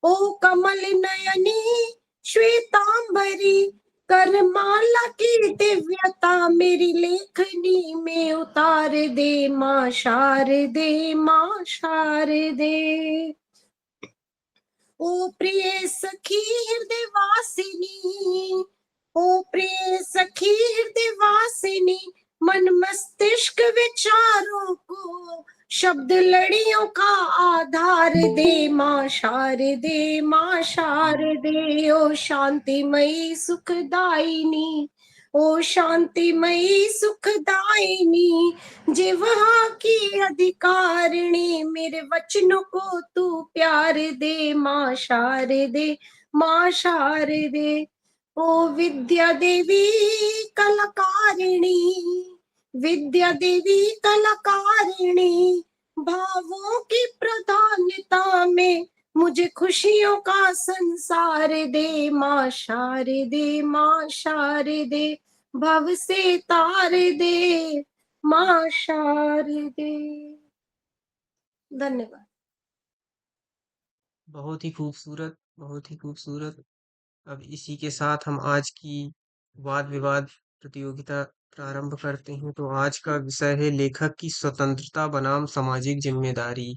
ओ कमल नयनी श्वेतांबरी, करमाला की दिव्यता मेरी लेखनी में उतार दे माँ शारदे, माँ शारदे। ओ प्रिय सखी हृदय वासिनी, ओ प्रिय सखी हृदय वासिनी, मन मस्तिष्क विचारों को शब्द लड़ियों का आधार दे माँ शारदे, माँ शारदे। ओ शांतिमयी सुखदायिनी, ओ शांतिमयी सुखदायिनी, जिह्वा की अधिकारिणी, मेरे वचनों को तू प्यार दे माँ शारदे, माँ शारदे। ओ विद्या देवी कलाकारिणी, विद्या देवी कलाकारिणी, भावों की प्रधानता में मुझे खुशियों का संसार दे माँ शारदे, माँ शारदे। भव से तार दे माँ शारदे। धन्यवाद। बहुत ही खूबसूरत, बहुत ही खूबसूरत। अब इसी के साथ हम आज की वाद विवाद प्रतियोगिता प्रारंभ करते हैं। तो आज का विषय है लेखक की स्वतंत्रता बनाम सामाजिक जिम्मेदारी।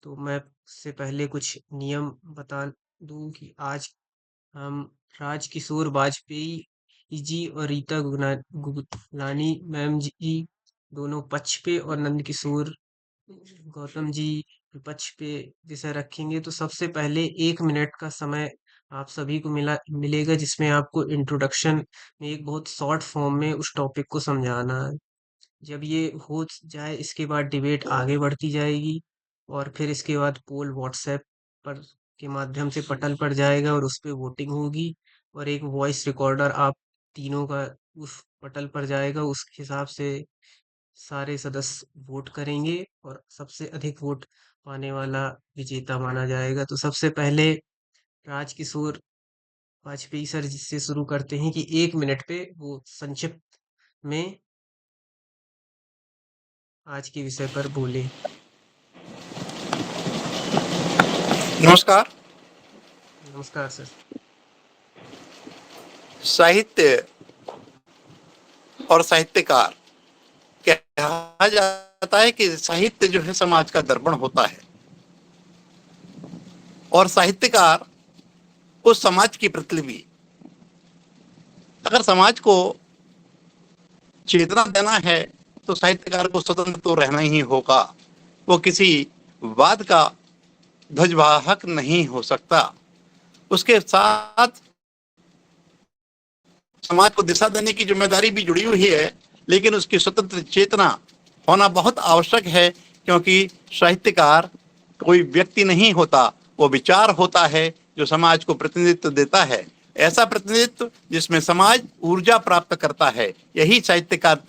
तो मैं इससे पहले कुछ नियम बता दूं कि आज हम राजकिशोर वाजपेयी जी और रीता गुगलानी मैम जी दोनों पक्ष पे और नंदकिशोर गौतम जी विपक्ष पे विषय रखेंगे। तो सबसे पहले 1 मिनट का समय आप सभी को मिलेगा, जिसमें आपको इंट्रोडक्शन में एक बहुत शॉर्ट फॉर्म में उस टॉपिक को समझाना है। जब ये हो जाए इसके बाद डिबेट आगे बढ़ती जाएगी और फिर इसके बाद पोल व्हाट्सएप पर के माध्यम से पटल पर जाएगा और उस पे वोटिंग होगी और एक वॉइस रिकॉर्डर आप तीनों का उस पटल पर जाएगा। उस हिसाब से सारे सदस्य वोट करेंगे और सबसे अधिक वोट पाने वाला विजेता माना जाएगा। तो सबसे पहले राजकिशोर वाजपेयी सर जी से शुरू करते हैं कि 1 मिनट पे वो संक्षिप्त में आज के विषय पर बोले। नमस्कार। नमस्कार सर। साहित्य और साहित्यकार, कहा जाता है कि साहित्य जो है समाज का दर्पण होता है और साहित्यकार उस समाज की प्रतिलिपि। अगर समाज को चेतना देना है तो साहित्यकार को स्वतंत्र तो रहना ही होगा। वो किसी वाद का ध्वजवाहक नहीं हो सकता। उसके साथ समाज को दिशा देने की जिम्मेदारी भी जुड़ी हुई है, लेकिन उसकी स्वतंत्र चेतना होना बहुत आवश्यक है, क्योंकि साहित्यकार कोई व्यक्ति नहीं होता, वो विचार होता है जो समाज को प्रतिनिधित्व देता है। ऐसा प्रतिनिधित्व जिसमें समाज ऊर्जा प्राप्त करता है, यही साहित्यकार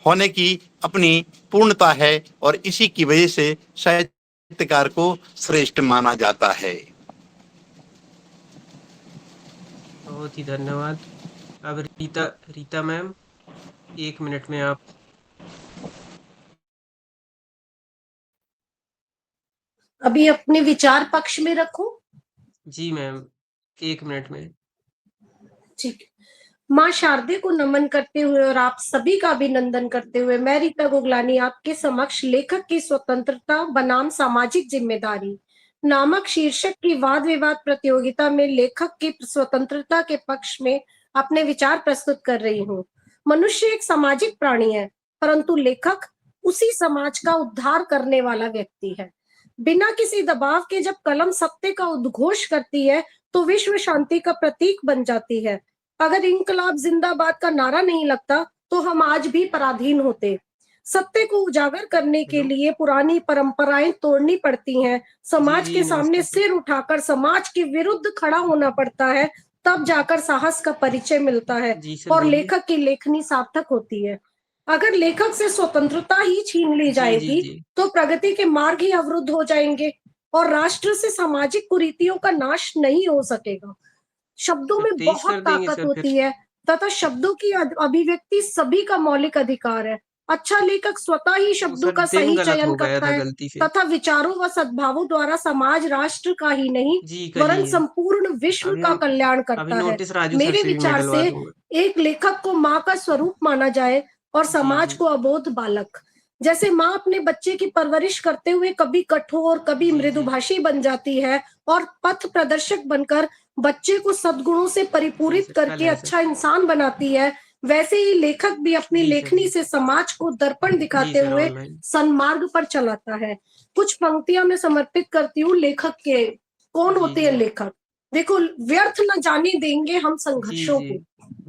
होने की अपनी पूर्णता है और इसी की वजह से साहित्यकार को श्रेष्ठ माना जाता है। बहुत ही धन्यवाद। अब रीता रीता मैम 1 मिनट में आप। अभी अपने विचार पक्ष में रखूं? जी मैम, 1 मिनट में। ठीक। माँ शारदे को नमन करते हुए और आप सभी का अभिनंदन करते हुए मैं रीता गुगलानी आपके समक्ष लेखक की स्वतंत्रता बनाम सामाजिक जिम्मेदारी नामक शीर्षक की वाद विवाद प्रतियोगिता में लेखक की स्वतंत्रता के पक्ष में अपने विचार प्रस्तुत कर रही हूँ। मनुष्य एक सामाजिक प्राणी है, परंतु लेखक उसी समाज का उद्धार करने वाला व्यक्ति है। बिना किसी दबाव के जब कलम सत्य का उद्घोष करती है तो विश्व शांति का प्रतीक बन जाती है। अगर इनकलाब जिंदाबाद का नारा नहीं लगता तो हम आज भी पराधीन होते। सत्य को उजागर करने के हेलो। लिए पुरानी परंपराएं तोड़नी पड़ती हैं, जी समाज जी, के सामने नमस्ते सर। सिर उठाकर समाज के विरुद्ध खड़ा होना पड़ता है, तब जाकर साहस का परिचय मिलता है जी सर और बोलिए। लेखक की लेखनी सार्थक होती है। अगर लेखक से स्वतंत्रता ही छीन ली जी जी जाएगी जी। तो प्रगति के मार्ग ही अवरुद्ध हो जाएंगे और राष्ट्र से सामाजिक कुरीतियों का नाश नहीं हो सकेगा। शब्दों सर में 23 बहुत कर देंगे ताकत सर फिर। होती है तथा शब्दों की अभिव्यक्ति सभी का मौलिक अधिकार है। अच्छा लेखक स्वतः ही शब्दों सर का दिन सही गलत चयन हो गया करता था है गलती से। तथा विचारों व सद्भावों द्वारा समाज राष्ट्र का ही नहीं जी वरन करिए। संपूर्ण विश्व अभी का कल्याण अभी करता है। नोटिस राजू सर मेरे से भी मैं विचार डलवा से दूंगा। एक लेखक को माँ का स्वरूप माना जाए और जी समाज जी को अबोध बालक। जैसे माँ अपने बच्चे की परवरिश करते हुए कभी कठोर कभी जी जी मृदुभाषी बन जाती है और पथ प्रदर्शक बनकर बच्चे को सद्गुणों से जी परिपूरित सर, कल करके है सर। अच्छा इंसान बनाती है, वैसे ही लेखक भी अपनी जी सर, लेखनी जी से समाज को दर्पण जी दिखाते सर, हुए ऑनलाइन। सन्मार्ग पर चलाता है। कुछ पंक्तियां मैं समर्पित करती हूँ लेखक के। कौन जी होते जी हैं लेखक? देखो, व्यर्थ न जाने देंगे हम जी संघर्षों जी को।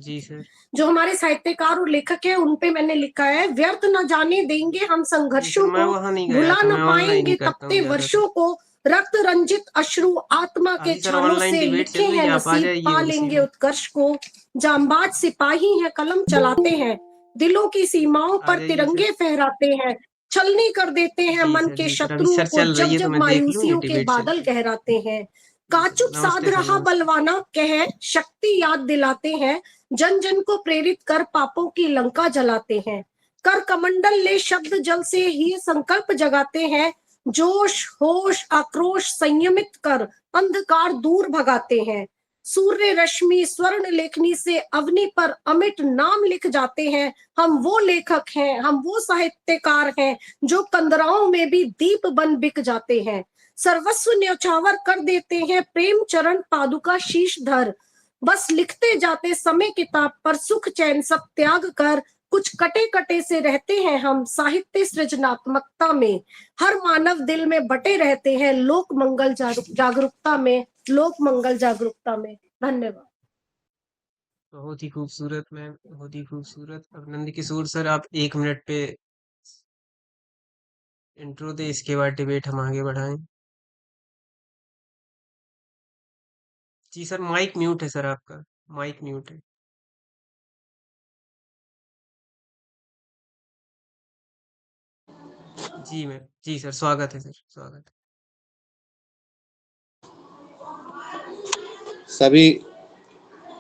जी सर। जो हमारे साहित्यकार और लेखक है उन पे मैंने लिखा है, व्यर्थ न जाने देंगे हम जी सर, संघर्षों मैं को, वहां नहीं गया भुला था, न मैं ऑनलाइन ही पाएंगे करता हूँ तपते ज्यादातर। वर्षों को, रक्त रंजित अश्रु आत्मा के अभी सर छालों ऑनलाइन से डिबेट लिखे चल रही हैं है, आप आ नसीब जाइए पा उसी लेंगे में। उत्कर्ष को। जांबाज सिपाही हैं कलम चलाते हैं, दिलों की सीमाओं आ पर जाइए सर। तिरंगे फहराते हैं, छलनी कर देते हैं मन के जी सर, अभी शत्रुओं सर को चल रही जब है तो जब मैं देख लूँ, ये मायूसियों के डिबेट चल बादल रही है। गहराते हैं। जी सर, काचुप साध नमस्ते सर, रहा नमस्ते। बलवाना कह शक्ति याद दिलाते हैं, जन जन को प्रेरित कर पापों की लंका जलाते हैं। कर कमंडल ले शब्द जल से ही संकल्प जगाते हैं, जोश होश आक्रोश संयमित कर अंधकार दूर भगाते हैं। सूर्य रश्मि स्वर्ण लेखनी से अवनी पर अमिट नाम लिख जाते हैं। हम वो लेखक हैं, हम वो साहित्यकार हैं जो कंदराओं में भी दीप बन बिक जाते हैं। सर्वस्व न्यौछावर कर देते हैं, प्रेम चरण पादुका शीश धर। बस लिखते जाते समय किताब पर सुख चैन सब त्याग कर, कुछ कटे कटे से रहते हैं हम साहित्य सृजनात्मकता में। हर मानव दिल में बटे रहते हैं लोक मंगल जागरूकता में, लोक मंगल जागरूकता में। धन्यवाद। बहुत ही खूबसूरत मैम, बहुत ही खूबसूरत। अब नंद किशोर सर, आप 1 मिनट पे इंट्रो दे, इसके बाद डिबेट हम आगे बढ़ाएं। जी सर, माइक म्यूट है सर, आपका माइक म्यूट है। जी मैम, जी सर, स्वागत है सर, स्वागत है। सभी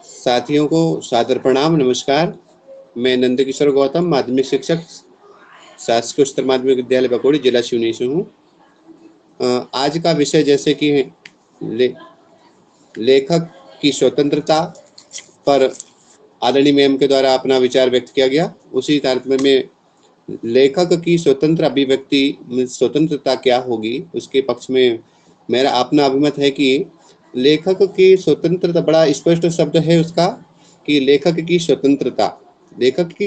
साथियों को सादर प्रणाम, नमस्कार। मैं नंदकिशोर गौतम, माध्यमिक शिक्षक, शासकीय उच्चतर माध्यमिक विद्यालय बकोड़ी, जिला सिवनी से हूँ। आज का विषय जैसे कि लेखक की स्वतंत्रता पर आदरणीय मैम के द्वारा अपना विचार व्यक्त किया गया, उसी तारतम्य में लेखक की स्वतंत्र अभिव्यक्ति में स्वतंत्रता क्या होगी, उसके पक्ष में मेरा अपना अभिमत है कि लेखक की स्वतंत्रता, बड़ा स्पष्ट शब्द है उसका कि लेखक की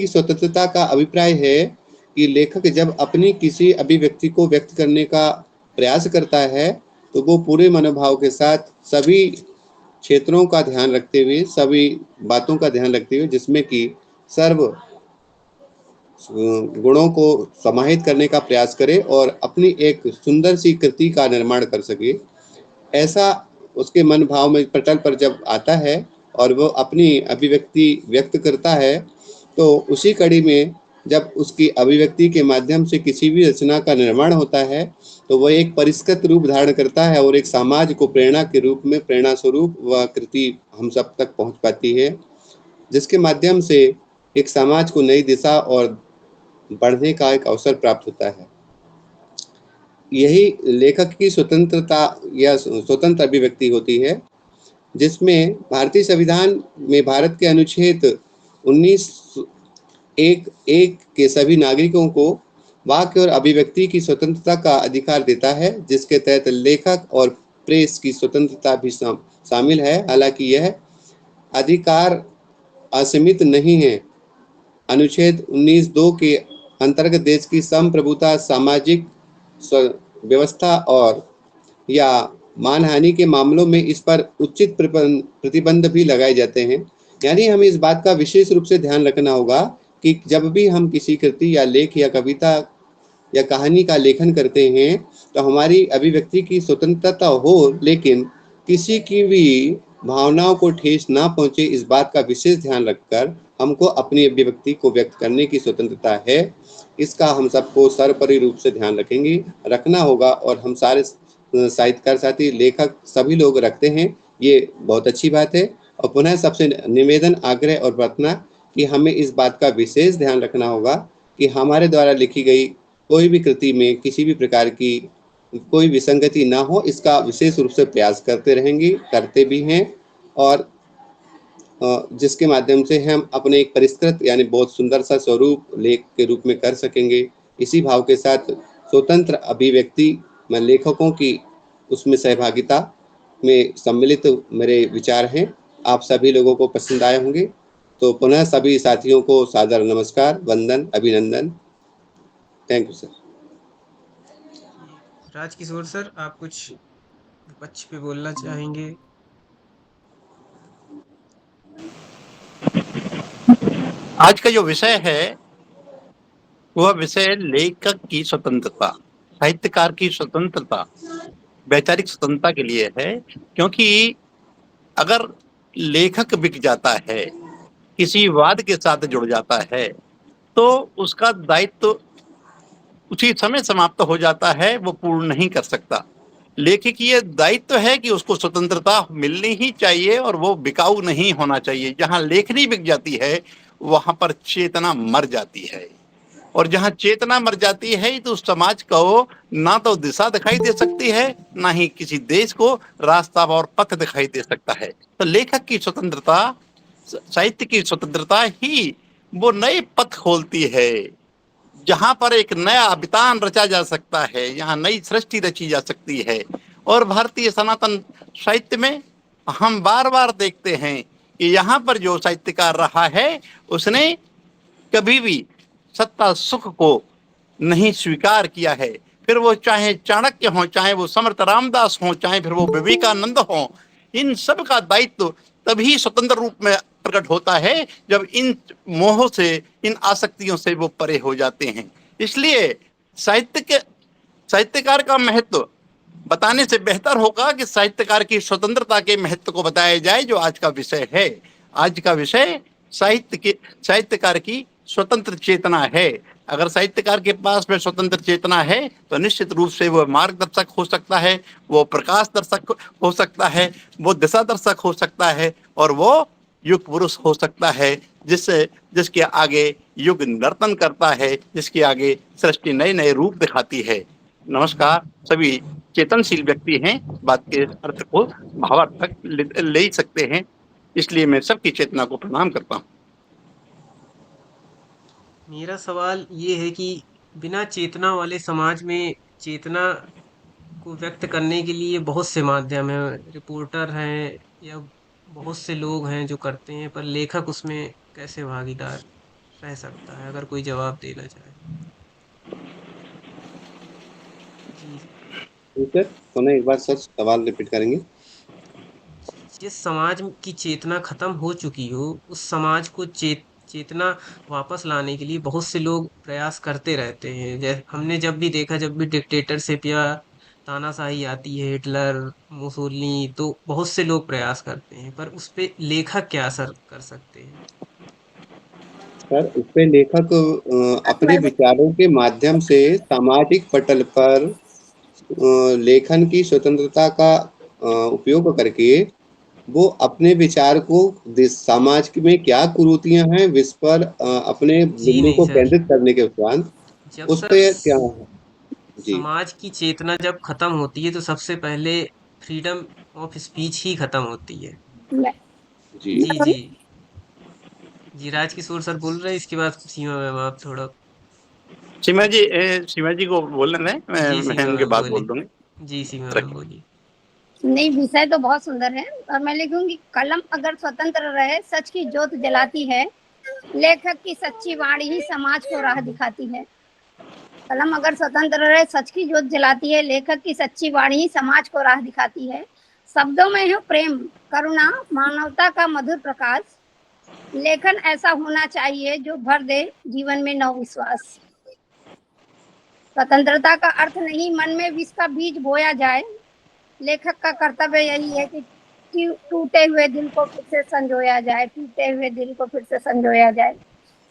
स्वतंत्रता का अभिप्राय है कि लेखक जब अपनी किसी अभिव्यक्ति को व्यक्त करने का प्रयास करता है तो वो पूरे मनोभाव के साथ सभी क्षेत्रों का ध्यान रखते हुए, सभी बातों का ध्यान रखते हुए, जिसमें कि सर्व गुणों को समाहित करने का प्रयास करे और अपनी एक सुंदर सी कृति का निर्माण कर सके। ऐसा उसके मन भाव में पटल पर जब आता है और वो अपनी अभिव्यक्ति व्यक्त करता है, तो उसी कड़ी में जब उसकी अभिव्यक्ति के माध्यम से किसी भी रचना का निर्माण होता है तो वह एक परिष्कृत रूप धारण करता है और एक समाज को प्रेरणा के रूप में, प्रेरणा स्वरूप वह कृति हम सब तक पहुंच पाती है, जिसके माध्यम से एक समाज को नई दिशा और बढ़ने का एक अवसर प्राप्त होता है। यही लेखक की स्वतंत्रता या स्वतंत्र अभिव्यक्ति होती है, जिसमें भारतीय संविधान में भारत के अनुच्छेद 19(1) के सभी नागरिकों को वाक्य और अभिव्यक्ति की स्वतंत्रता का अधिकार देता है, जिसके तहत लेखक और प्रेस की स्वतंत्रता भी शामिल है। हालांकि यह अधिकार असीमित नहीं है। अनुच्छेद 19(2) के अंतर्गत देश की संप्रभुता, सामाजिक व्यवस्था और या मानहानि के मामलों में इस पर उचित प्रतिबंध भी लगाए जाते हैं। यानी हमें इस बात का विशेष रूप से ध्यान रखना होगा कि जब भी हम किसी कृति या लेख या कविता या कहानी का लेखन करते हैं तो हमारी अभिव्यक्ति की स्वतंत्रता हो, लेकिन किसी की भी भावनाओं को ठेस ना पहुंचे, इस बात का विशेष ध्यान रखकर हमको अपनी अभिव्यक्ति को व्यक्त करने की स्वतंत्रता है। इसका हम सबको सर्वोपरि रूप से ध्यान रखना होगा और हम सारे साहित्यकार साथी, लेखक, सभी लोग रखते हैं। ये बहुत अच्छी बात है। और पुनः सबसे निवेदन, आग्रह और प्रार्थना कि हमें इस बात का विशेष ध्यान रखना होगा कि हमारे द्वारा लिखी गई कोई भी कृति में किसी भी प्रकार की कोई विसंगति ना हो, इसका विशेष रूप से प्रयास करते रहेंगे, करते भी हैं, और जिसके माध्यम से हम अपने एक परिष्कृत यानी बहुत सुंदर सा स्वरूप लेख के रूप में कर सकेंगे। इसी भाव के साथ स्वतंत्र अभिव्यक्ति में लेखकों की उसमें सहभागिता में सम्मिलित मेरे विचार हैं। आप सभी लोगों को पसंद आए होंगे। तो पुनः सभी साथियों को सादर नमस्कार, वंदन, अभिनंदन। Thank you sir. Rajkishore sir, आप कुछ विपक्ष पे बोलना चाहेंगे? आज का जो विषय है वह विषय लेखक की स्वतंत्रता, साहित्यकार की स्वतंत्रता, वैचारिक स्वतंत्रता के लिए है। क्योंकि अगर लेखक बिक जाता है, किसी वाद के साथ जुड़ जाता है, तो उसका दायित्व उसी समय समाप्त हो जाता है, वो पूर्ण नहीं कर सकता। लेखक की ये दायित्व है कि उसको स्वतंत्रता मिलनी ही चाहिए और वो बिकाऊ नहीं होना चाहिए। जहाँ लेखनी बिक जाती है वहां पर चेतना मर जाती है, और जहाँ चेतना मर जाती है तो उस समाज को ना तो दिशा दिखाई दे सकती है, ना ही किसी देश को रास्ता और पथ दिखाई दे सकता है। तो लेखक की स्वतंत्रता, साहित्य की स्वतंत्रता ही वो नए पथ खोलती है, जहां पर एक नया अभितान रचा जा सकता है, यहाँ नई सृष्टि रची जा सकती है। और भारतीय सनातन साहित्य में हम बार बार देखते हैं कि यहाँ पर जो साहित्यकार रहा है उसने कभी भी सत्ता सुख को नहीं स्वीकार किया है। फिर वो चाहे चाणक्य हो, चाहे वो समर्थ रामदास हो, चाहे फिर वो विवेकानंद हो, इन सब का दायित्व तभी स्वतंत्र रूप में प्रकट होता है जब इन मोहों से, इन आसक्तियों से वो परे हो जाते हैं। इसलिए साहित्यकार का महत्व बताने से बेहतर होगा कि साहित्यकार की स्वतंत्रता के महत्व को बताया जाए, जो आज का विषय है। आज का विषय साहित्यकार की स्वतंत्र चेतना है। अगर साहित्यकार के पास में स्वतंत्र चेतना है तो निश्चित रूप से वो मार्गदर्शक हो सकता है, वो प्रकाश दर्शक हो सकता है, वो दिशा दर्शक हो सकता है, और वो युग पुरुष हो सकता है, जिसके आगे युग नर्तन करता है, जिसके आगे सृष्टि नए नए रूप दिखाती है। नमस्कार। सभी चेतनशील व्यक्ति हैं, बात के अर्थ को भावार्थ तक ले सकते हैं, इसलिए मैं सबकी चेतना को प्रणाम करता हूँ। मेरा सवाल ये है कि बिना चेतना वाले समाज में चेतना को व्यक्त करने के लिए बहुत से माध्यम हैं, रिपोर्टर हैं या बहुत से लोग हैं जो करते हैं, पर लेखक उसमें कैसे भागीदार रह सकता है? अगर कोई जवाब देना चाहे। जी। ठीक है, पुनः एक बार सर सवाल रिपीट करेंगे। जिस समाज की चेतना खत्म हो चुकी हो, उस समाज को चेतना वापस लाने के लिए बहुत से लोग प्रयास करते रहते हैं। जैसे हमने जब भी देखा, जब भी डिक्टेटरशिप या तानाशाही आती है, हिटलर, मुसोलिनी, तो बहुत से लोग प्रयास करते हैं, पर उस पे लेखक क्या असर कर सकते हैं? सर, इस पे लेखक अपने विचारों के माध्यम से सामाजिक पटल पर लेखन की स्वतंत्रता का उपयोग करके वो अपने विचार को समाज में क्या कुरीतियां हैं इस पर अपने जी बिंदु नहीं को सर, केंद्रित करने के उपरांत जब उस सर पे क्या है। जी समाज की चेतना जब खत्म होती है तो सबसे पहले फ्रीडम ऑफ स्पीच ही खत्म होती है। जी जी जी जी, राजकिशोर सर बोल रहे हैं, इसके बाद सीमा मैम आप थोड़ा। सीमा जी को बोलने दें, जी मैं सीमा उनके मैम बाद बोलिए। बोल दूंगी। जी सीमा मैम रखिए। बोलिए। नहीं, विषय तो बहुत सुंदर है और मैं लिखूंगी, कलम अगर स्वतंत्र रहे सच की ज्योत जलाती है, लेखक की सच्ची वाणी ही समाज को राह दिखाती है। कलम अगर स्वतंत्र रहे सच की ज्योत जलाती है, लेखक की सच्ची वाणी ही समाज को राह दिखाती है। शब्दों में है प्रेम, करुणा, मानवता का मधुर प्रकाश। लेखन ऐसा होना चाहिए जो भर दे जीवन में नव विश्वास। स्वतंत्रता का अर्थ नहीं मन में विष का बीज बोया जाए। लेखक का कर्तव्य यही है कि टूटे हुए दिल को फिर से संजोया जाए, टूटे हुए दिल को फिर से संजोया जाए।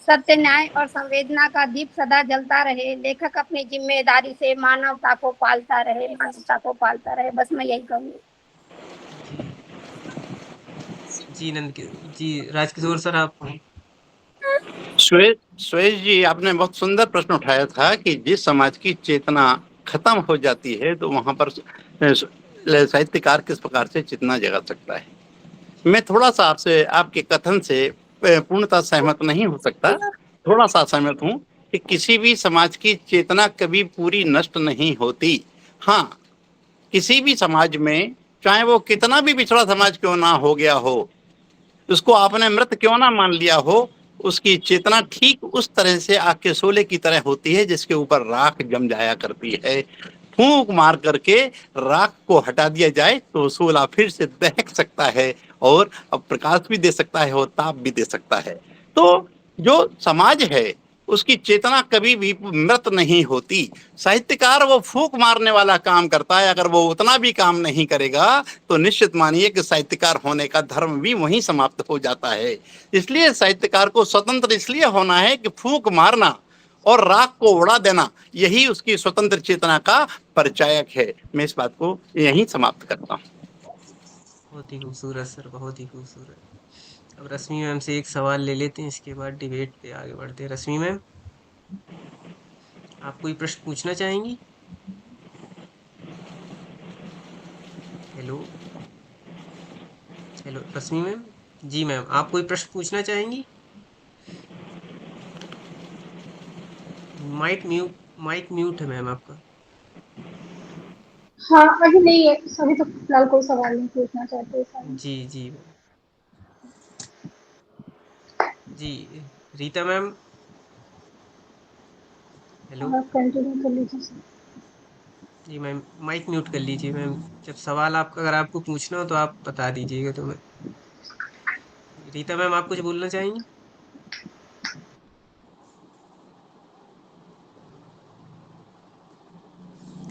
सत्य, न्याय और संवेदना का दीप सदा जलता रहे। लेखक अपनी जिम्मेदारी से मानवता को पालता रहे, मानवता को पालता रहे। बस मैं यही कहूँगी। जी जी राजकिशोर सर आप। सुरेश जी, आपने बहुत सुंदर प्रश्न उठाया था कि जिस समाज की चेतना खत्म हो जाती है तो वहां पर साहित्यकार किस प्रकार से चेतना जगा सकता है। मैं थोड़ा सा आपसे आपके कथन से पूर्णतः सहमत नहीं हो सकता, थोड़ा सा सहमत हूं कि किसी भी समाज की चेतना कभी पूरी नष्ट नहीं होती। हाँ, किसी भी समाज में चाहे वो कितना भी पिछड़ा समाज क्यों ना हो गया हो, उसको आपने मृत क्यों ना मान लिया हो, उसकी चेतना ठीक उस तरह से आग के शोले की तरह होती है जिसके ऊपर राख जम जाया करती है। फूंक मार करके राख को हटा दिया जाए तो शोला फिर से दहक सकता है और अब प्रकाश भी दे सकता है और ताप भी दे सकता है। तो जो समाज है उसकी चेतना कभी भी मृत नहीं होती। साहित्यकार वो फूंक मारने वाला काम करता है, अगर वो उतना भी काम नहीं करेगा तो निश्चित मानिए कि साहित्यकार होने का धर्म भी वहीं समाप्त हो जाता है। इसलिए साहित्यकार को स्वतंत्र इसलिए होना है कि फूंक मारना और राख को उड़ा देना यही उसकी स्वतंत्र चेतना का परिचायक है। मैं इस बात को यहीं समाप्त करता हूँ। बहुत ही खूबसूरत सर, बहुत ही खूबसूरत। अब रश्मि मैम से एक सवाल ले लेते हैं, इसके बाद डिबेट पे आगे बढ़ते हैं। रश्मि मैम, आप कोई प्रश्न पूछना चाहेंगी? हेलो हेलो रश्मि मैम। जी मैम, आप कोई प्रश्न पूछना चाहेंगी? माइक म्यूट है मैम आपका। हाँ, अभी नहीं है, अभी तो फिलहाल कोई सवाल नहीं पूछना चाहते सर। जी जी मैम। जी रीता मैम। हेलो। आप कंटिन्यू कर लीजिए सर। जी मैम, माइक म्यूट कर लीजिए मैम। जब सवाल आपका अगर आपको पूछना हो तो आप बता दीजिएगा तो मैं। रीता मैम, आप कुछ बोलना चाहेंगी?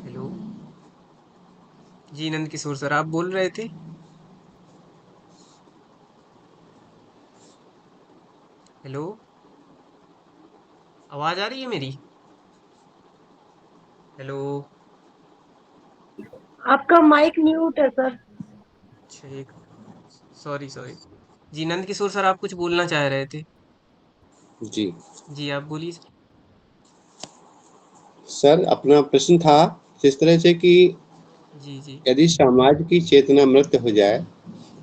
हेलो। जी नंद किशोर सर, आप बोल रहे थे? हेलो, आवाज आ रही है मेरी? हेलो। आपका माइक म्यूट है सर। अच्छा, एक सॉरी सॉरी। जी नंद किशोर सर, आप कुछ बोलना चाह रहे थे? जी जी आप बोलिए सर। सर, अपना प्रश्न था जिस तरह से कि जी जी यदि समाज की चेतना मृत हो जाए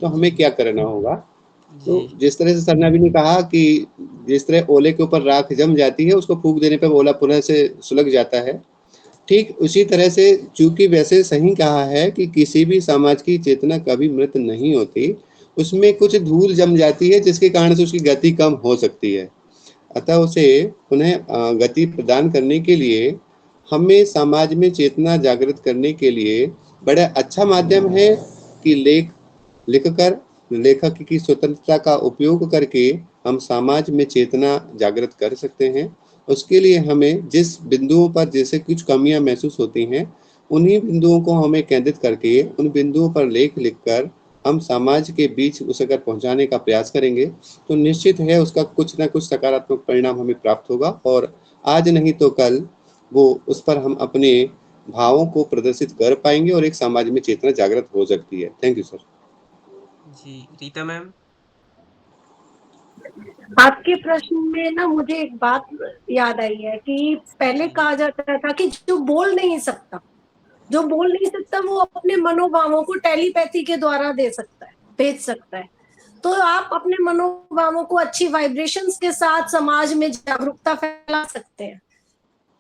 तो हमें क्या करना होगा। तो जी जिस तरह से सर ने अभी ने कहा कि जिस तरह ओले के ऊपर राख जम जाती है, उसको फूंक देने पे ओला पुनः से सुलग जाता है, ठीक उसी तरह से चूंकि वैसे सही कहा है कि किसी भी समाज की चेतना कभी मृत नहीं होती, उसमें कुछ धूल जम जाती है जिसके कारण से उसकी गति कम हो सकती है। अतः उसे पुनः गति प्रदान करने के लिए हमें समाज में चेतना जागृत करने के लिए बड़ा अच्छा माध्यम है कि लिखकर लेखक की स्वतंत्रता का उपयोग करके हम समाज में चेतना जागृत कर सकते हैं। उसके लिए हमें जिस बिंदुओं पर जैसे कुछ कमियां महसूस होती हैं, उन्हीं बिंदुओं को हमें केंद्रित करके उन बिंदुओं पर लेख लिखकर हम समाज के बीच उसे अगर पहुंचाने का प्रयास करेंगे तो निश्चित है उसका कुछ ना कुछ सकारात्मक परिणाम हमें प्राप्त होगा और आज नहीं तो कल वो उस पर हम अपने भावों को प्रदर्शित कर पाएंगे और एक समाज में चेतना जागृत हो सकती है। Thank you sir. जी रीता मैम। आपके प्रश्न में ना मुझे एक बात याद आई है कि पहले जी कहा जाता था कि जो बोल नहीं सकता वो अपने मनोभावों को टेलीपैथी के द्वारा दे सकता है, भेज सकता है। तो आप अपने मनोभावों को अच्छी वाइब्रेशंस के साथ समाज में जागरूकता फैला सकते हैं,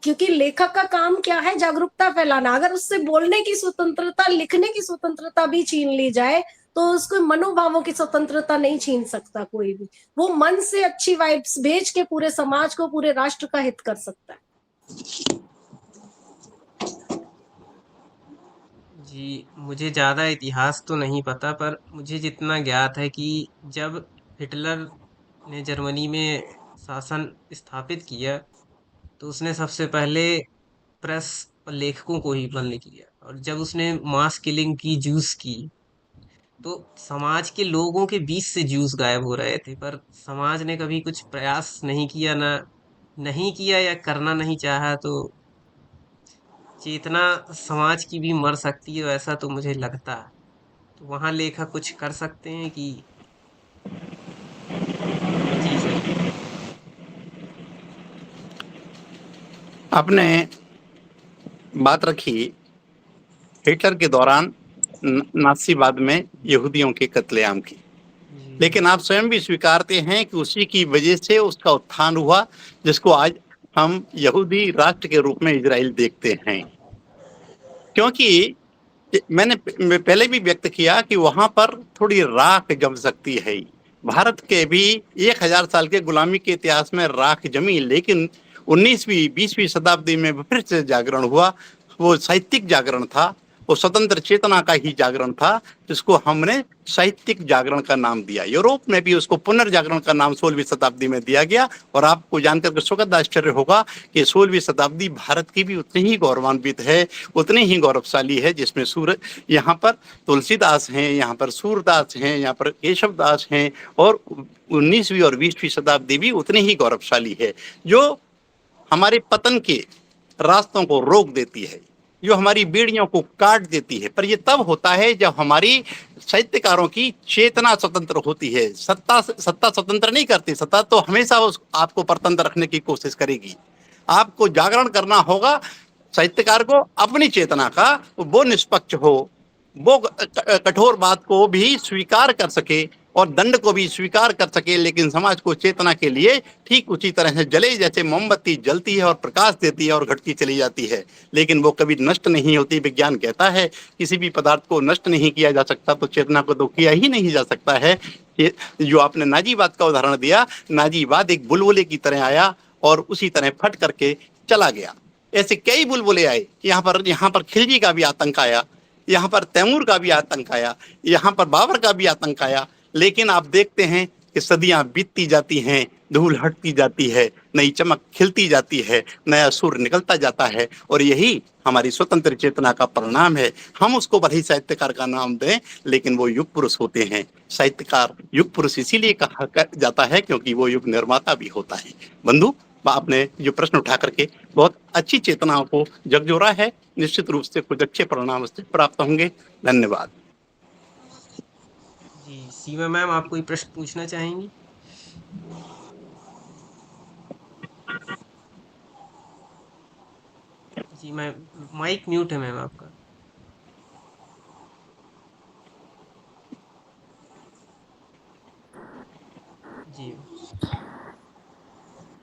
क्योंकि लेखक का काम क्या है? जागरूकता फैलाना। अगर उससे बोलने की स्वतंत्रता, लिखने की स्वतंत्रता भी छीन ली जाए तो उसको मनोभावों की स्वतंत्रता नहीं छीन सकता कोई भी। वो मन से अच्छी वाइब्स भेज के पूरे समाज को, पूरे राष्ट्र का हित कर सकता है। जी, मुझे ज़्यादा इतिहास तो नहीं पता, पर मुझे जितना ज्ञात है कि जब हिटलर ने जर्मनी में शासन स्थापित किया तो उसने सबसे पहले प्रेस और लेखकों को ही बंद किया, और जब उसने मास किलिंग की, जूस की, तो समाज के लोगों के बीच से जूस गायब हो रहे थे, पर समाज ने कभी कुछ प्रयास नहीं किया, ना नहीं किया या करना नहीं चाहा। तो चेतना समाज की भी मर सकती है, ऐसा तो मुझे लगता है। तो वहाँ लेखक कुछ कर सकते हैं कि। जी सर। आपने बात रखी हिटलर के दौरान नासीवाद में यहूदियों के कत्लेआम की, जी लेकिन आप स्वयं भी स्वीकारते हैं कि उसी की वजह से उसका उत्थान हुआ, जिसको आज हम यहूदी राष्ट्र के रूप में इजराइल देखते हैं। क्योंकि मैंने पहले भी व्यक्त किया कि वहां पर थोड़ी राख जम सकती है। भारत के भी 1000 साल के गुलामी के इतिहास में राख जमी, लेकिन 19वीं 20वीं शताब्दी में फिर से जागरण हुआ। वो साहित्यिक जागरण था, वो स्वतंत्र चेतना का ही जागरण था, जिसको हमने साहित्यिक जागरण का नाम दिया। यूरोप में भी उसको पुनर्जागरण का नाम 16वीं शताब्दी में दिया गया। और आपको जानकर के सुखद आश्चर्य होगा कि 16वीं शताब्दी भारत की भी उतनी ही गौरवान्वित है, उतनी ही गौरवशाली है, जिसमें यहाँ पर तुलसीदास हैं, यहाँ पर सूरदास हैं, यहाँ पर केशवदास हैं, और 19वीं और 20वीं शताब्दी भी उतनी ही गौरवशाली है, जो हमारे पतन के रास्तों को रोक देती है, जो हमारी बेड़ियों को काट देती है। पर ये तब होता है जब हमारी साहित्यकारों की चेतना स्वतंत्र होती है। सत्ता स्वतंत्र नहीं करती, सत्ता तो हमेशा आपको परतंत्र रखने की कोशिश करेगी। आपको जागरण करना होगा साहित्यकार को अपनी चेतना का, वो निष्पक्ष हो, वो कठोर बात को भी स्वीकार कर सके और दंड को भी स्वीकार कर सके, लेकिन समाज को चेतना के लिए ठीक उसी तरह से जले, जैसे मोमबत्ती जलती है और प्रकाश देती है और घटती चली जाती है, लेकिन वो कभी नष्ट नहीं होती। विज्ञान कहता है किसी भी पदार्थ को नष्ट नहीं किया जा सकता, तो चेतना को तो किया ही नहीं जा सकता है। ये जो आपने नाजीवाद का उदाहरण दिया, नाजीवाद एक बुलबुले की तरह आया और उसी तरह फट करके चला गया। ऐसे कई बुलबुले आए, यहाँ पर खिलजी का भी आतंक आया, यहाँ पर तैमूर का भी आतंक आया, यहाँ पर बाबर का भी आतंक आया, लेकिन आप देखते हैं कि सदियां बीतती जाती हैं, धूल हटती जाती है, नई चमक खिलती जाती है, नया सूर्य निकलता जाता है, और यही हमारी स्वतंत्र चेतना का परिणाम है। हम उसको भले ही साहित्यकार का नाम दें, लेकिन वो युग पुरुष होते हैं। साहित्यकार युग पुरुष इसीलिए कहा जाता है क्योंकि वो युग निर्माता भी होता है। बंधु, आपने जो प्रश्न उठा करके बहुत अच्छी चेतनाओं को झकझोरा है, निश्चित रूप से कुछ अच्छे परिणाम उससे प्राप्त होंगे। धन्यवाद। जी, सीमा मैम, आप कोई प्रश्न पूछना चाहेंगी? जी मैम, माइक म्यूट है मैम आपका। जी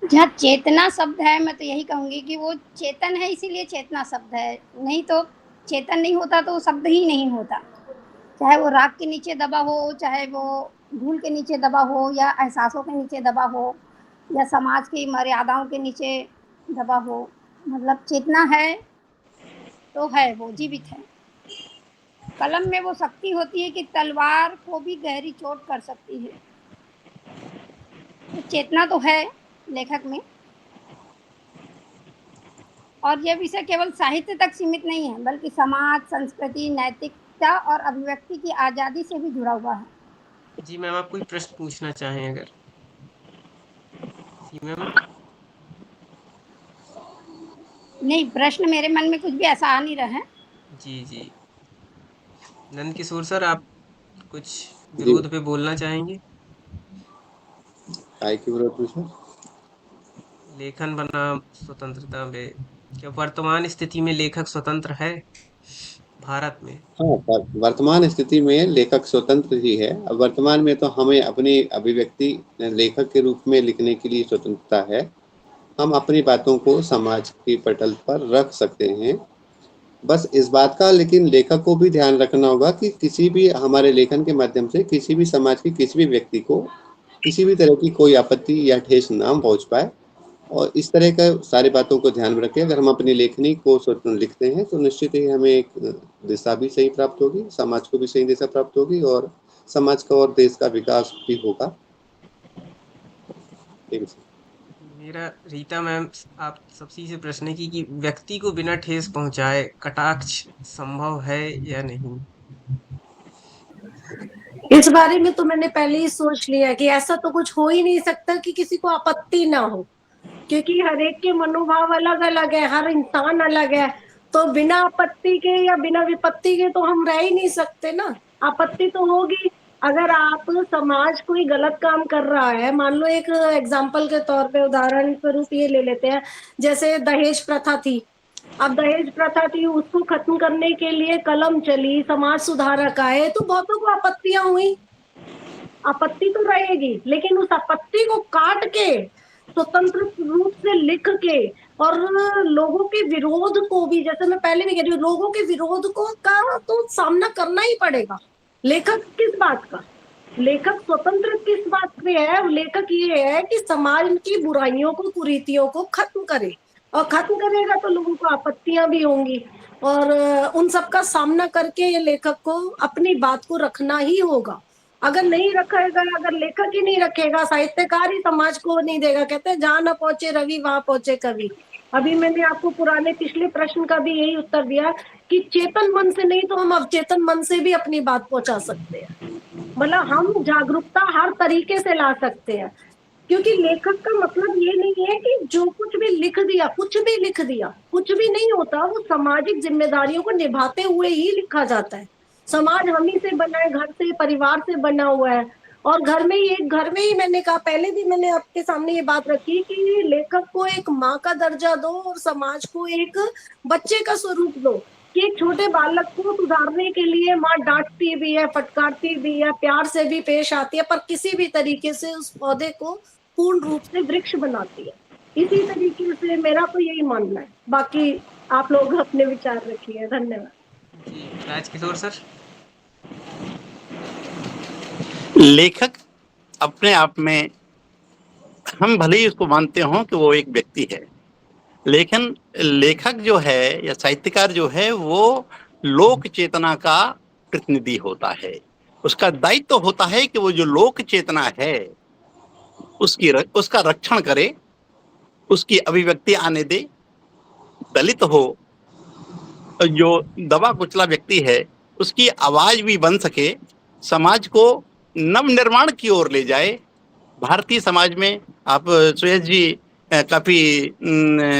जहाँ चेतना शब्द है, मैं तो यही कहूंगी कि वो चेतन है, इसीलिए चेतना शब्द है। नहीं तो चेतन नहीं होता तो शब्द ही नहीं होता। चाहे वो राख के नीचे दबा हो, चाहे वो धूल के नीचे दबा हो, या एहसासों के नीचे दबा हो, या समाज की मर्यादाओं के नीचे दबा हो, मतलब चेतना है तो है, वो जीवित है। कलम में वो शक्ति होती है कि तलवार को भी गहरी चोट कर सकती है। तो चेतना तो है लेखक में, और यह विषय केवल साहित्य तक सीमित नहीं है, बल्कि समाज, संस्कृति, नैतिकता और अभिव्यक्ति की आज़ादी से भी जुड़ा हुआ है। जी मैम, आप कोई प्रश्न पूछना चाहें अगर? सीमा मैम? नहीं, प्रश्न मेरे मन में कुछ भी ऐसा आ नहीं रहा है। जी जी, नंद किशोर सर, आप कुछ विरोध पे बोलना चाहेंगे? काय की विरोध में सर? लेखन बनाम स्वतंत्रता में, क्या वर्तमान स्थिति में लेखक स्वतंत्र है भारत में? हाँ, वर्तमान स्थिति में लेखक स्वतंत्र ही है। अब वर्तमान में तो हमें अपनी अभिव्यक्ति लेखक के रूप में लिखने के लिए स्वतंत्रता है। हम अपनी बातों को समाज की पटल पर रख सकते हैं। बस इस बात का लेकिन लेखक को भी ध्यान रखना होगा कि किसी भी हमारे लेखन के माध्यम से किसी भी समाज के किसी भी व्यक्ति को किसी भी तरह की कोई आपत्ति या ठेस ना पहुंच पाए, और इस तरह का सारी बातों को ध्यान में रखें। अगर हम अपनी लेखनी को लिखते हैं तो निश्चित ही हमें एक दिशा भी सही प्राप्त होगी, समाज को भी सही दिशा प्राप्त होगी, और समाज का और देश का विकास भी होगा। मेरा रीता मैम आप सबसे से प्रश्न है कि व्यक्ति को बिना ठेस पहुंचाए कटाक्ष संभव है या नहीं? इस बारे में तो मैंने पहले ही सोच लिया कि ऐसा तो कुछ हो ही नहीं सकता कि किसी को आपत्ति ना हो, क्योंकि हर एक के मनोभाव अलग अलग है, हर इंसान अलग है। तो बिना आपत्ति के या बिना विपत्ति के तो हम रह ही नहीं सकते ना, आपत्ति तो होगी। अगर आप समाज कोई गलत काम कर रहा है, मान लो एक एग्जाम्पल के तौर पे उदाहरण स्वरूप ये ले लेते हैं, जैसे दहेज प्रथा थी। अब दहेज प्रथा थी, उसको खत्म करने के लिए कलम चली, समाज सुधारक आए, तो बहुतों को आपत्तियां हुई। आपत्ति तो रहेगी, लेकिन उस आपत्ति को काट के स्वतंत्र रूप से लिख के और लोगों के विरोध को भी, जैसे मैं पहले भी कह रही हूँ, लोगों के विरोध को का तो सामना करना ही पड़ेगा। लेखक किस बात का, लेखक स्वतंत्र किस बात पे है? लेखक ये है कि समाज की बुराइयों को, कुरीतियों को खत्म करे, और खत्म करेगा तो लोगों को आपत्तियां भी होंगी, और उन सब का सामना करके ये लेखक को अपनी बात को रखना ही होगा। अगर नहीं रखेगा, अगर लेखक ही नहीं रखेगा, साहित्यकार ही समाज को नहीं देगा। कहते हैं जहां ना पहुंचे रवि वहां पहुंचे कवि। अभी मैंने आपको पुराने पिछले प्रश्न का भी यही उत्तर दिया कि चेतन मन से नहीं तो हम अवचेतन मन से भी अपनी बात पहुंचा सकते हैं। मतलब हम जागरूकता हर तरीके से ला सकते हैं, क्योंकि लेखक का मतलब ये नहीं है कि जो कुछ भी लिख दिया, कुछ भी लिख दिया, कुछ भी नहीं होता। वो सामाजिक जिम्मेदारियों को निभाते हुए ही लिखा जाता है। समाज हम ही से बना है, घर से, परिवार से बना हुआ है, और घर में ही मैंने कहा, पहले भी मैंने आपके सामने ये बात रखी कि लेखक को एक माँ का दर्जा दो और समाज को एक बच्चे का स्वरूप दो, कि एक छोटे बालक को सुधारने के लिए माँ डांटती भी है, फटकारती भी है, प्यार से भी पेश आती है, पर किसी भी तरीके से उस पौधे को पूर्ण रूप से वृक्ष बनाती है। इसी तरीके से मेरा तो यही मानना है। बाकी आप लोग अपने विचार रखिए। धन्यवाद जी। राजकिशोर सर। लेखक अपने आप में, हम भले ही उसको मानते हों कि वो एक व्यक्ति है, लेकिन लेखक जो है या साहित्यकार जो है वो लोक चेतना का प्रतिनिधि होता है। उसका दायित्व तो होता है कि वो जो लोक चेतना है उसका रक्षण करे, उसकी अभिव्यक्ति आने दे। दलित हो, जो दबा कुचला व्यक्ति है, उसकी आवाज भी बन सके, समाज को नव निर्माण की ओर ले जाए। भारतीय समाज में आप सुयश जी काफी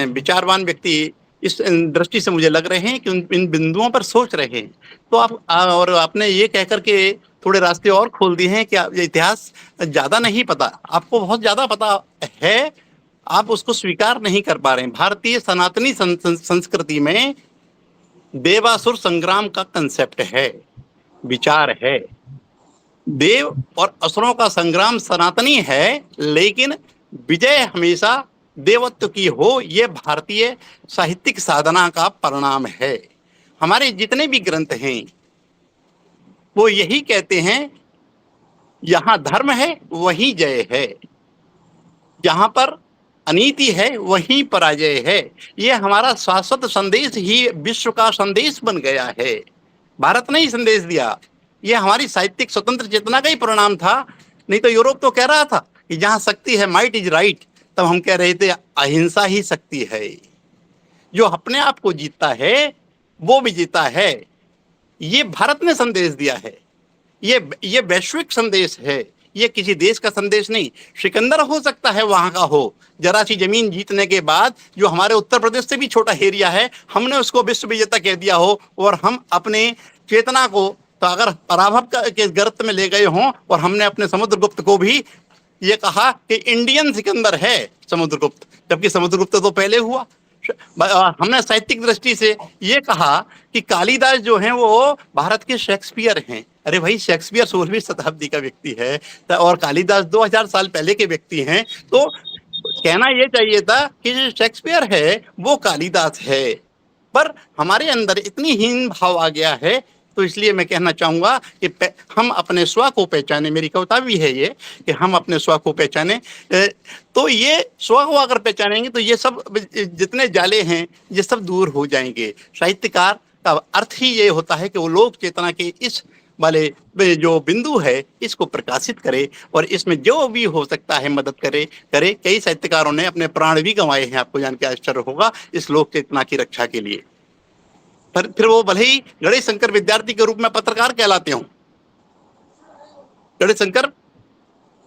विचारवान व्यक्ति इस दृष्टि से मुझे लग रहे हैं कि इन बिंदुओं पर सोच रहे हैं। तो आप और आपने ये कहकर के थोड़े रास्ते और खोल दिए हैं कि इतिहास ज्यादा नहीं पता, आपको बहुत ज्यादा पता है, आप उसको स्वीकार नहीं कर पा रहे हैं। भारतीय सनातनी संस्कृति में देवासुर संग्राम का कंसेप्ट है, विचार है। देव और असुरों का संग्राम सनातनी है, लेकिन विजय हमेशा देवत्व की हो, यह भारतीय साहित्यिक साधना का परिणाम है। हमारे जितने भी ग्रंथ हैं वो यही कहते हैं, यहाँ धर्म है वहीं जय है, जहां पर अनीति है वहीं पराजय है। ये हमारा शाश्वत संदेश ही विश्व का संदेश बन गया है। भारत ने ही संदेश दिया, ये हमारी साहित्यिक स्वतंत्र चेतना का ही परिणाम था। नहीं तो यूरोप तो कह रहा था कि जहां शक्ति है, माइट इज राइट, तब हम कह रहे थे अहिंसा ही शक्ति है। जो अपने आप को जीतता है वो भी जीता है। ये भारत ने संदेश दिया है, ये वैश्विक संदेश है, ये किसी देश का संदेश नहीं। सिकंदर हो सकता है वहां का हो, जरा सी जमीन जीतने के बाद, जो हमारे उत्तर प्रदेश से भी छोटा एरिया है, हमने उसको विश्व विजेता कह दिया हो, और हम अपने चेतना को तो अगर पराभव के गर्त में ले गए हों, और हमने अपने समुद्रगुप्त को भी ये कहा कि इंडियन सिकंदर है समुद्रगुप्त, जबकि समुद्रगुप्त तो पहले हुआ। हमने साहित्यिक दृष्टि से ये कहा कि कालिदास जो हैं वो भारत के शेक्सपियर हैं। अरे भाई, शेक्सपियर 16वीं शताब्दी का व्यक्ति है और कालिदास 2000 साल पहले के व्यक्ति हैं। तो कहना ये चाहिए था कि जो शेक्सपियर है वो कालिदास है, पर हमारे अंदर इतनी हीन भाव आ गया है। तो इसलिए मैं कहना चाहूंगा कि हम अपने स्व को पहचाने, मेरी कविता भी है ये कि हम अपने स्व को पहचाने। तो ये स्व को अगर पहचानेंगे तो ये सब जितने जाले हैं ये सब दूर हो जाएंगे। साहित्यकार का अर्थ ही ये होता है कि वो लोक चेतना के इस वाले जो बिंदु है इसको प्रकाशित करे, और इसमें जो भी हो सकता है मदद करे। कई साहित्यकारों ने अपने प्राण भी गंवाए हैं, आपको जान के आश्चर्य होगा, इस लोक चेतना की रक्षा के लिए। फिर वो भले ही गणेश शंकर विद्यार्थी के रूप में पत्रकार कहलाते हों, गणेश शंकर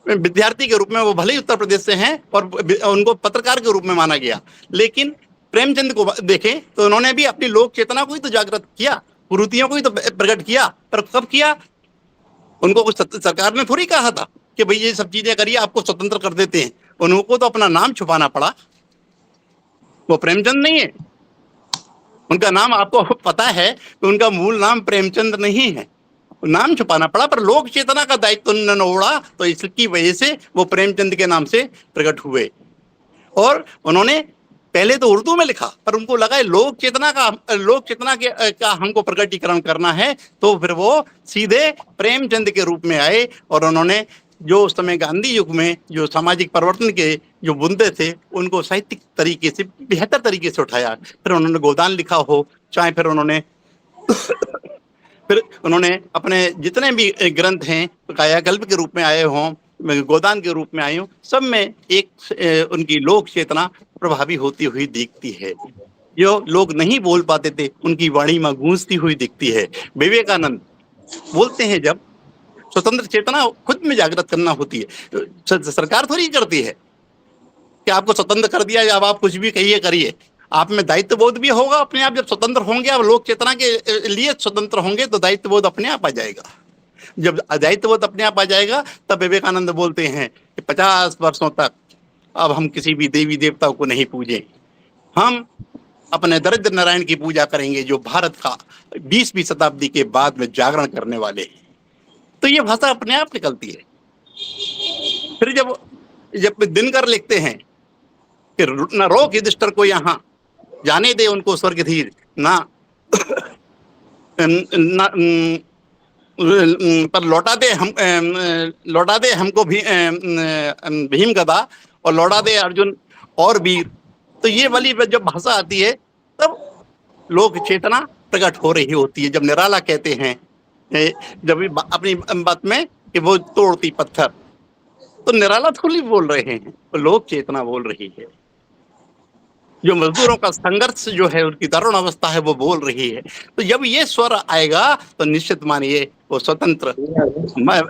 विद्यार्थी के रूप में वो भले ही उत्तर प्रदेश से हैं और उनको पत्रकार के रूप में माना गया, लेकिन प्रेमचंद को देखें तो उन्होंने भी अपनी लोक चेतना को ही तो जागृत किया, कुरीतियों को ही तो प्रकट किया। पर कब किया? उनको कुछ सरकार ने थोड़ी कहा था कि भाई ये सब चीजें करिए, आपको स्वतंत्र कर देते हैं। उनको तो अपना नाम छुपाना पड़ा। वो प्रेमचंद नहीं है, उनका नाम आपको पता है कि उनका मूल नाम प्रेमचंद नहीं है, नाम छुपाना पड़ा। पर लोक चेतना का दायित्व उन्होंने ओढ़ा, तो इसकी वजह से वो प्रेमचंद के नाम से प्रकट हुए। और उन्होंने पहले तो उर्दू में लिखा, पर उनको लगा लोक चेतना का हमको प्रकटीकरण करना है, तो फिर वो सीधे प्रेमचंद के रूप में आए। और उन्होंने जो उस समय गांधी युग में जो सामाजिक परिवर्तन के जो बुंदे थे, उनको साहित्यिक तरीके से बेहतर तरीके से उठाया। फिर उन्होंने गोदान लिखा हो, चाहे फिर उन्होंने अपने जितने भी ग्रंथ हैं कायाकल्प के रूप में आए हों, गोदान के रूप में आए हों, सब में एक उनकी लोक चेतना प्रभावी होती हुई दिखती है। जो लोग नहीं बोल पाते थे, उनकी वाणी में गूंजती हुई दिखती है। विवेकानंद बोलते हैं, जब स्वतंत्र चेतना खुद में जागृत करना होती है, सरकार थोड़ी करती है कि आपको स्वतंत्र कर दिया, अब आप कुछ भी कहिए करिए। आप में दायित्व बोध भी होगा अपने आप। जब स्वतंत्र होंगे, आप लोक चेतना के लिए स्वतंत्र होंगे, तो दायित्व बोध अपने आप आ जाएगा। जब दायित्व बोध अपने आप आ जाएगा, तब विवेकानंद बोलते हैं कि 50 वर्षों तक अब हम किसी भी देवी देवता को नहीं पूजें, हम अपने दरिद्र नारायण की पूजा करेंगे, जो भारत का 20वीं शताब्दी के बाद में जागरण करने वाले हैं। तो ये भाषा अपने आप निकलती है। फिर जब दिनकर लिखते हैं कि न रोक युधिष्ठिर को यहाँ, जाने दे उनको स्वर्ग धीर, ना पर लौटा दे हमको भी भीम गदा, और लौटा दे अर्जुन और वीर। तो ये वाली जब भाषा आती है, तब लोक चेतना प्रकट हो रही होती है। जब निराला कहते हैं जब अपनी बात में कि वो तोड़ती पत्थर, तो निराला थोड़ी बोल रहे हैं, वो लोक चेतना बोल रही है। जो मजदूरों का संघर्ष जो है, उनकी तरुण अवस्था है, वो बोल रही है। तो जब ये स्वर आएगा, तो निश्चित मानिए वो स्वतंत्र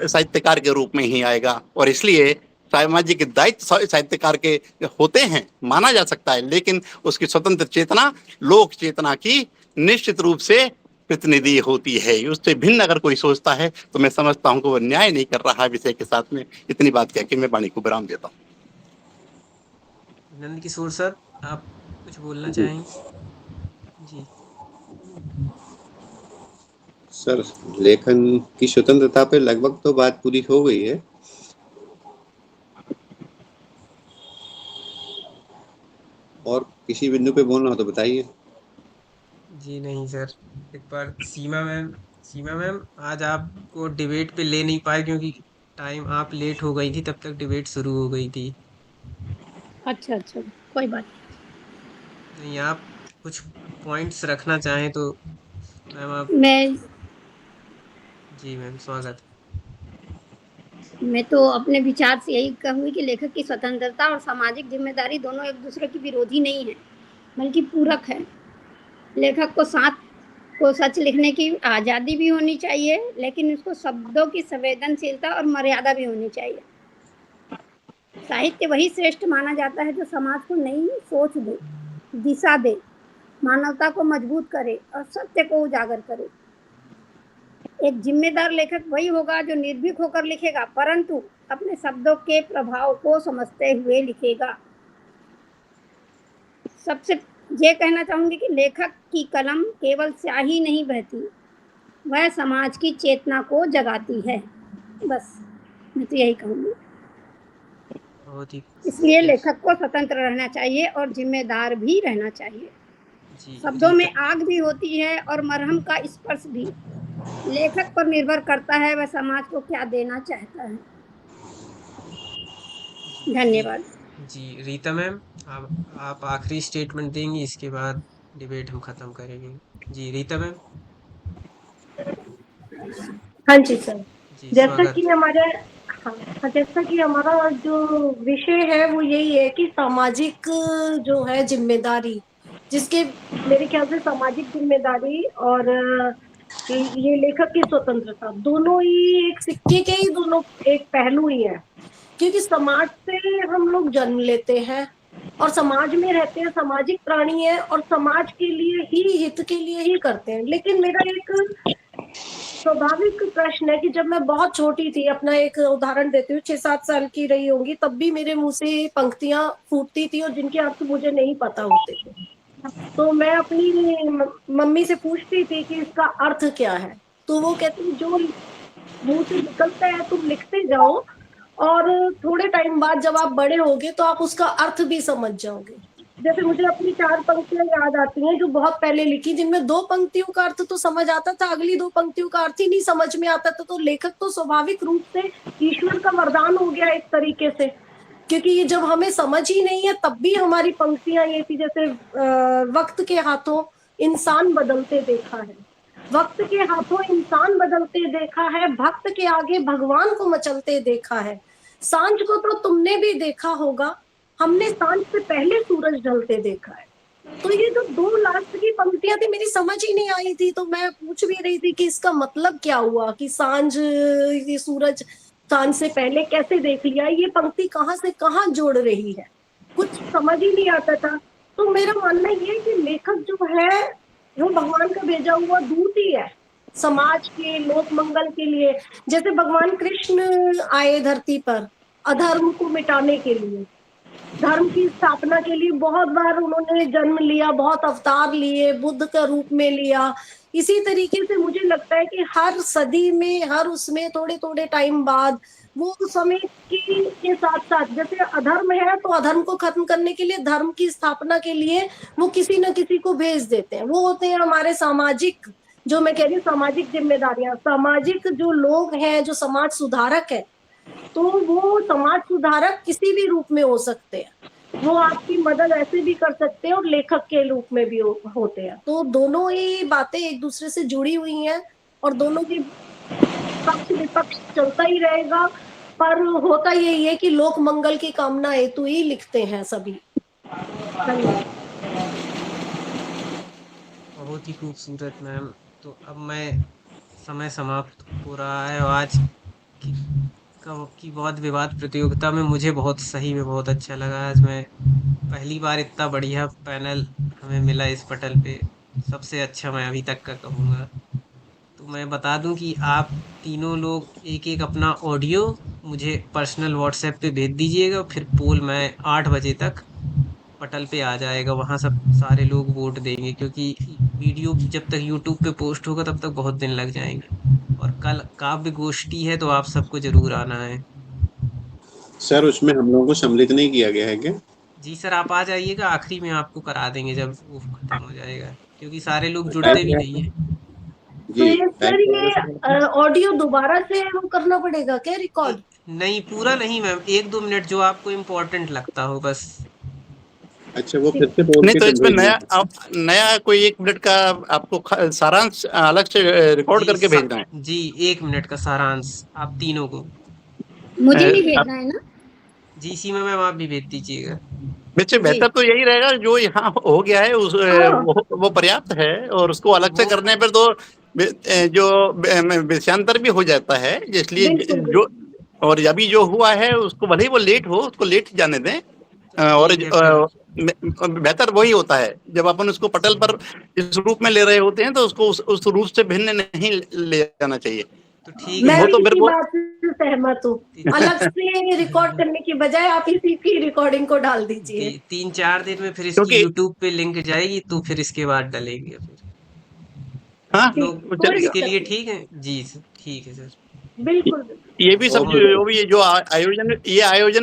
साहित्यकार के रूप में ही आएगा। और इसलिए सामाजिक दायित्व साहित्यकार के होते हैं, माना जा सकता है, लेकिन उसकी स्वतंत्र चेतना लोक चेतना की निश्चित रूप से प्रतिनिधि होती है। उससे भिन्न अगर कोई सोचता है, तो मैं समझता हूँ कि वो न्याय नहीं कर रहा है विषय के साथ में। इतनी बात कह के मैं वाणी को विराम देता हूँ। नंद किशोर सर, आप कुछ बोलना चाहेंगे? जी सर, लेखन की स्वतंत्रता पे लगभग तो बात पूरी हो गई है। और किसी बिंदु पे बोलना हो तो बताइए। जी नहीं सर, एक बार सीमा मैम आज आपको डिबेट पे ले नहीं पाए, क्योंकि टाइम आप लेट हो गई थी, तब तक डिबेट शुरू हो गई थी। अच्छा अच्छा, कोई बात नहीं, आप कुछ पॉइंट्स रखना चाहें तो मैम आप। नहीं। जी मैम, स्वागत। मैं तो अपने विचार से यही कहूँगी कि लेखक की स्वतंत्रता और सामाजिक जिम्मेदारी दोनों एक दूसरे की विरोधी नहीं है, बल्कि पूरक है। लेखक को सच लिखने की आज़ादी भी होनी चाहिए, लेकिन उसको शब्दों की संवेदनशीलता और मर्यादा भी होनी चाहिए। साहित्य वही श्रेष्ठ माना जाता है जो समाज को नई सोच दे, दिशा दे, मानवता को मजबूत करे और सत्य को उजागर करे। एक जिम्मेदार लेखक वही होगा जो निर्भीक होकर लिखेगा, परंतु अपने शब्दों के प्रभाव को समझते हुए लिखेगा। सबसे ये कहना चाहूँगी कि लेखक की कलम केवल स्याही नहीं बहती, वह समाज की चेतना को जगाती है। बस मैं तो यही कहूँगी। बहुत ही इसलिए लेखक को स्वतंत्र रहना चाहिए और जिम्मेदार भी रहना चाहिए। जी शब्दों में आग भी होती है और मरहम का स्पर्श भी। लेखक पर निर्भर करता है वह समाज को क्या देना चाहता है। धन्यवाद। जी रीता मैम, आप आखिरी स्टेटमेंट देंगी, इसके बाद डिबेट हम खत्म करेंगे। जी रीता मैम। हाँ जी सर, जी जैसा स्वागत। कि हमारा जो विषय है वो यही है कि सामाजिक जो है जिम्मेदारी, जिसके मेरे ख्याल से सामाजिक जिम्मेदारी और ये लेखक की स्वतंत्रता दोनों ही एक सिक्के के ही दोनों एक पहलू ही है। क्योंकि समाज से हम लोग जन्म लेते हैं और समाज में रहते हैं, सामाजिक प्राणी है और समाज के लिए ही, हित के लिए ही करते हैं। लेकिन मेरा एक स्वाभाविक प्रश्न है कि जब मैं बहुत छोटी थी, अपना एक उदाहरण देती हूँ, 6-7 साल की रही होंगी, तब भी मेरे मुंह से पंक्तियां फूटती थी और जिनके अर्थ मुझे नहीं पता होते थे। तो मैं अपनी मम्मी से पूछती थी कि इसका अर्थ क्या है, तो वो कहती जो मुंह से निकलता है तुम लिखते जाओ, और थोड़े टाइम बाद जब आप बड़े होगे तो आप उसका अर्थ भी समझ जाओगे। जैसे मुझे अपनी 4 पंक्तियां याद आती हैं जो बहुत पहले लिखी, जिनमें 2 पंक्तियों का अर्थ तो समझ आता था, अगली 2 पंक्तियों का अर्थ ही नहीं समझ में आता था। तो लेखक तो स्वाभाविक रूप से ईश्वर का वरदान हो गया एक तरीके से, क्योंकि ये जब हमें समझ ही नहीं है तब भी हमारी पंक्तियां ये थी, जैसे वक्त के हाथों इंसान बदलते देखा है, वक्त के हाथों इंसान बदलते देखा है, भक्त के आगे भगवान को मचलते देखा है, सांझ को तो तुमने भी देखा होगा, हमने सांझ से पहले सूरज ढलते देखा है। तो ये जो 2 लास्ट की पंक्तियां थी मेरी समझ ही नहीं आई थी, तो मैं पूछ भी रही थी कि इसका मतलब क्या हुआ, कि सांझ, ये सूरज सांझ से पहले कैसे देख लिया, ये पंक्ति कहाँ से कहाँ जोड़ रही है, कुछ समझ ही नहीं आता था। तो मेरा मानना ये है कि लेखक जो है वो भगवान का भेजा हुआ दूत ही है समाज के लोक मंगल के लिए। जैसे भगवान कृष्ण आए धरती पर अधर्म को मिटाने के लिए, धर्म की स्थापना के लिए बहुत बार उन्होंने जन्म लिया, बहुत अवतार लिए, बुद्ध का रूप में लिया। इसी तरीके से मुझे लगता है कि हर सदी में, हर उसमें थोड़े थोड़े टाइम बाद वो समय के साथ साथ, जैसे अधर्म है तो अधर्म को खत्म करने के लिए, धर्म की स्थापना के लिए वो किसी न किसी को भेज देते हैं। वो होते हैं हमारे सामाजिक, जो मैं कह रही हूँ सामाजिक जिम्मेदारियां, सामाजिक जो लोग हैं, जो समाज सुधारक है, तो वो समाज सुधारक किसी भी रूप में हो सकते हैं। वो आपकी मदद ऐसे भी कर सकते हैं और लेखक के रूप में भी होते हैं। तो दोनों ही बातें एक दूसरे से जुड़ी हुई हैं और दोनों की पक्ष विपक्ष चलता ही रहेगा, पर होता यही है कि लोक मंगल की कामना हेतु ही लिखते हैं सभी। धन्यवाद। बहुत ही खूबसूरत मैम। तो अब मैं, समय समाप्त हो रहा है और आज की वाद विवाद प्रतियोगिता में मुझे बहुत सही में बहुत अच्छा लगा। आज मैं पहली बार इतना बढ़िया पैनल हमें मिला इस पटल पे, सबसे अच्छा मैं अभी तक का कहूँगा। तो मैं बता दूं कि आप तीनों लोग एक एक अपना ऑडियो मुझे पर्सनल व्हाट्सएप पे भेज दीजिएगा, फिर पोल मैं 8 बजे तक पटल पे आ जाएगा, वहाँ सब सारे लोग वोट देंगे, क्योंकि वीडियो जब तक यूट्यूब पे पोस्ट होगा तब तक बहुत दिन लग जाएंगे। और कल काव्य गोष्ठी है तो आप सबको जरूर आना है। सर उसमें हम लोगों को सम्मिलित नहीं किया गया है क्या? जी सर, आप आ जाइएगा, आखिरी में आपको करा देंगे जब वो खत्म हो जाएगा, क्योंकि सारे लोग जुड़ते भी नहीं है। तो जी ये सर, ये ऑडियो दोबारा से वो करना पड़ेगा क्या, रिकॉर्ड? नहीं, पूरा नहीं मैम, 1-2 मिनट जो आपको इम्पोर्टेंट लगता हो बस। अच्छा, वो फिर से बोल नहीं के तो फिर इसमें भेजना। नया कोई 1 मिनट का आपको सारांश अलग से रिकॉर्ड जी करके भेजना है। जी, 1 मिनट का सारांश आप तीनों को। मुझे भी आप भेजना है ना? जी सी में मैम आप भी भेज दीजिएगा। वैसे जी। बेहतर तो यही रहेगा, जो यहाँ हो गया है वो पर्याप्त है, और उसको अलग से वो करने पर तो जो विषयांतर भी हो जाता है, इसलिए बिल्कुल जो, और अभी जो हुआ है उसको भले ही वो लेट हो, उसको लेट जाने दें। और ठीक है फिर। बेहतर वही होता है जब अपन उसको पटल पर इस रूप में ले रहे होते हैं, तो उसको उस रूप से भिन्न नहीं ले जाना चाहिए। तो ठीक मैं है। वो भी तो मेरे इसी को बात से सहमत हूँ। अलग से रिकॉर्ड करने की बजाय आप इसी की रिकॉर्डिंग को डाल दीजिए। 3-4 दिन में फिर इसकी क्योंकि यूट्यूब पे लिंक जाएगी, तो फिर इसके बाद डलेंगे फिर। हाँ, आप लोग वो कोई चलेगा। इसके दिक्कत लिए नहीं। ठीक है? जी सर, ठीक है सर। बिल्कुल ये भी सब ओके जो भी जो आयोजन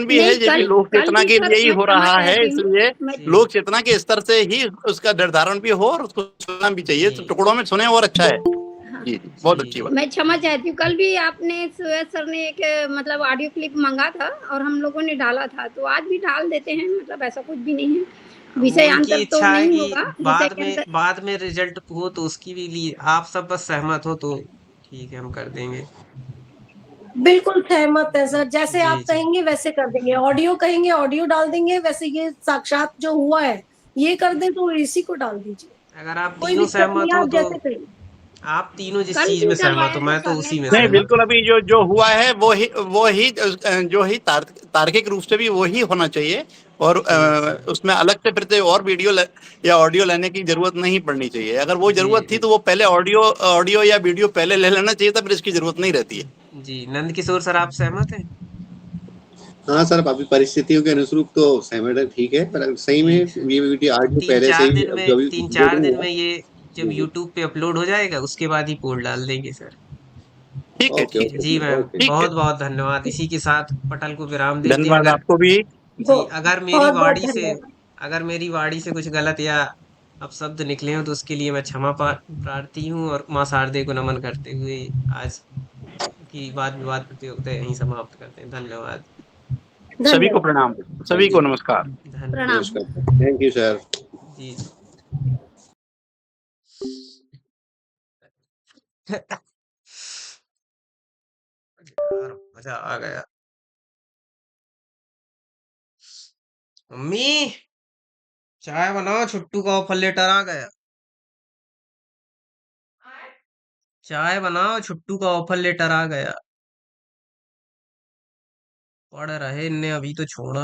भी है, नहीं, ये भी लोक कल चेतना भी के सर लिए ही मैं हो क्षमा रहा है, चाहती हूँ। इसलिए मैं जी लोक चेतना के स्तर से ही उसका निर्धारण भी हो, और उसको सुनना भी चाहिए, तो जी टुकड़ों में सुने और अच्छा है। हाँ, जी, बहुत जी अच्छी जी बात। मैं क्षमा चाहती हूँ। कल भी आपने सुयस सर ने एक मतलब ऑडियो क्लिप मांगा था और हम लोगों ने डाला था, तो आज भी डाल देते हैं, मतलब ऐसा कुछ भी नहीं है। वो विषयांतर उनकी तो इच्छा है नहीं कि होगा विषय के अंदर। बाद में रिजल्ट हो तो उसकी भी लिए आप सब बस सहमत हो तो ठीक है, हम कर देंगे। बिल्कुल सहमत है सर, जैसे जी आप जी कहेंगे वैसे कर देंगे। ऑडियो कहेंगे ऑडियो डाल देंगे, वैसे ये साक्षात जो हुआ है ये कर दें तो इसी को डाल दीजिए। अगर आप कोई तीनों दिक्कत नहीं सहमत है, हो आप तो, जैसे कहेंगे। आप तीनों जिस कल चीज भी में सहमत हो करवाया था मैं तो सर ने उसी में नहीं, सहमत बिल्कुल, अभी जो हुआ है वो ही तार्किक रूप से भी वो ही होना चाहिए, और जी सर। उसमें अलग से फिर से और या ऑडियो लेने की जरूरत नहीं पड़नी चाहिए। अगर वो जी जरूरत थी तो वो पहले ऑडियो या वीडियो पहले ले लेना चाहिए था, फिर इसकी जरूरत नहीं रहती है। जी नंद किशोर सर, आप सहमत हैं? हाँ सर, अभी परिस्थितियों के अनुरूप तो सहमत है, ठीक है, पर सही में ठीक है। ये वीडियो अब ऑडियो तीन पहले से चार ही दिन में जो भी तीन चार दिन जोड़ूंगा। में ये जब जी, यूट्यूब पे अपलोड हो जाएगा उसके बाद ही पोल डाल देंगे सर। ठीक है, ओके ठीक है, जी ओके मैम, ओके। ठीक है। बहुत बहुत धन्यवाद। इसी के साथ पटल को विराम देते हैं। धन्यवाद अगर आपको भी। जी अगर मेरी बहुत बहुत वाणी से धन्यवाद। अगर मेरी वाणी से कुछ गलत या अपशब्द निकले हो तो उसके लिए मैं क्षमा प्रार्थी हूँ, और माँ शारदे को नमन करते हुए आज की वाद विवाद प्रतियोगिता यहीं समाप्त करते हैं। धन्यवाद। सभी को धन्यवाद। प्रणाम, सभी थैंक को यू। नमस्कार। प्रणाम। धन्यवाद। नमस्कार, थैंक यू सर। जी जी। यार मजा आ गया। मम्मी, चाय बनाओ, छुट्टू का ऑफर लेटर आ गया। चाय बनाओ, छुट्टू का ऑफर लेटर आ गया। पढ़ रहे ने अभी तो छोड़ा।